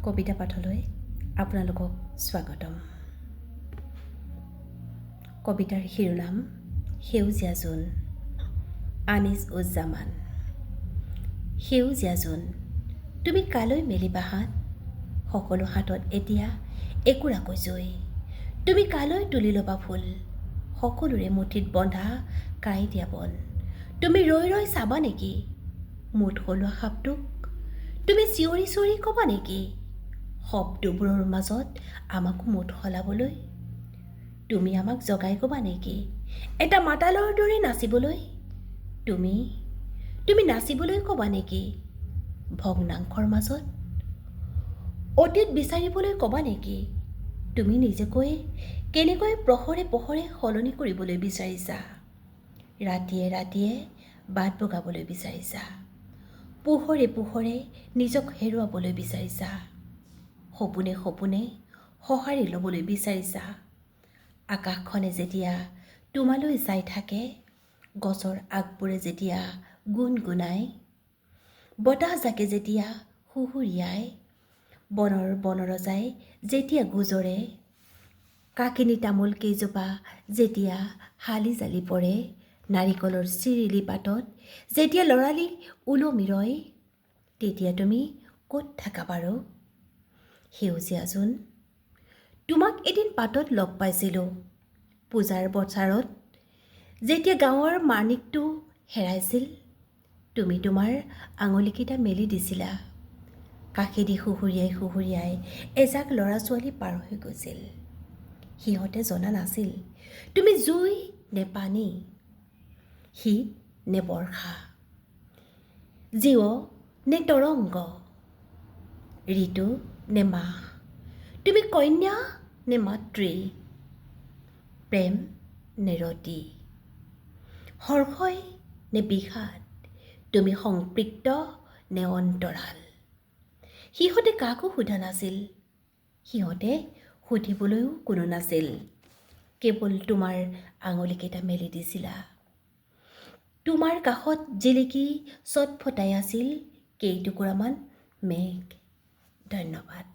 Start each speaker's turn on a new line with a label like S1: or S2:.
S1: কবিতা পাঠলৈ আপোনালোকক স্বাগতম। কবিতাৰ শিৰোনাম সেউজীয়া জোন। আনিছ উজ্জামান। সেউজীয়া জোন, তুমি কালৈ মেলিবা হাত? সকলো হাতত এতিয়া একুৰাকৈ জৈ। তুমি কালৈ তুলি ল'বা ফুল? সকলোৰে মুঠিত বন্ধা কাই দিয়া বন। তুমি ৰৈ ৰৈ চাবা নেকি মুঠ সলোৱা সাপটোক? তুমি চিঞৰি চিঞৰি ক'বা নেকি শব্দবোৰৰ মাজত আমাকো মুঠ সলাবলৈ? তুমি আমাক জগাই ক'বা নেকি এটা মাতালৰ দৰে নাচিবলৈ? তুমি নাচিবলৈ ক'বা নেকি ভগ্নাংশৰ মাজত? অতীত বিচাৰিবলৈ ক'বা নেকি তুমি নিজকৈ কেনেকৈ প্ৰহৰে প্ৰহৰে সলনি কৰিবলৈ বিচাৰিছা? ৰাতিয়ে ৰাতিয়ে বাট বগাবলৈ বিচাৰিছা, পোহৰে পোহৰে নিজক হেৰুৱাবলৈ বিচাৰিছা, সপোনে সপোনে সঁহাৰি ল'বলৈ বিচাৰিছা। আকাশখনে যেতিয়া তোমালৈ চাই থাকে, গছৰ আগবোৰে যেতিয়া গুণগুণায়, বতাহজাকে যেতিয়া সুহুৰিয়ায়, বনৰ বনৰজাই যেতিয়া গুজৰে, কাকিনী তামোল কেইজোপা যেতিয়া হালি জালি পৰে, নাৰিকলৰ চিৰিলি পাতত যেতিয়া লৰালি ওলমি ৰয়, তেতিয়া তুমি ক'ত থাকা বাৰু সেউজীয়া জোন? তোমাক এদিন পাতত লগ পাইছিলোঁ, পূজাৰ বছৰত যেতিয়া গাঁৱৰ মাণিকটো হেৰাইছিল। তুমি তোমাৰ আঙুলিকেইটা মেলি দিছিলা, কাষেদি সুহুৰিয়াই সুহুৰিয়াই এজাক ল'ৰা ছোৱালী পাৰ হৈ গৈছিল। সিহঁতে জনা নাছিল তুমি জুই নে পানী, শীত নে বৰ্ষা, জীৱ নে তৰংগ, ঋতু নে মাহ, তুমি কন্যা নে মাতৃ, প্ৰেম নে ৰতি, হৰ্ষই নে বিষাদ, তুমি সংপৃক্ত নে অন্তৰাল। সিহঁতে কাকো সোধা নাছিল, সিহঁতে সুধিবলৈও কোনো নাছিল, কেৱল তোমাৰ আঙুলিকেইটা মেলি দিছিলা। তোমাৰ কাষত জিলিকি চটফটাই আছিল কেইটুকুৰামান মেঘ। ধন্যবাদ।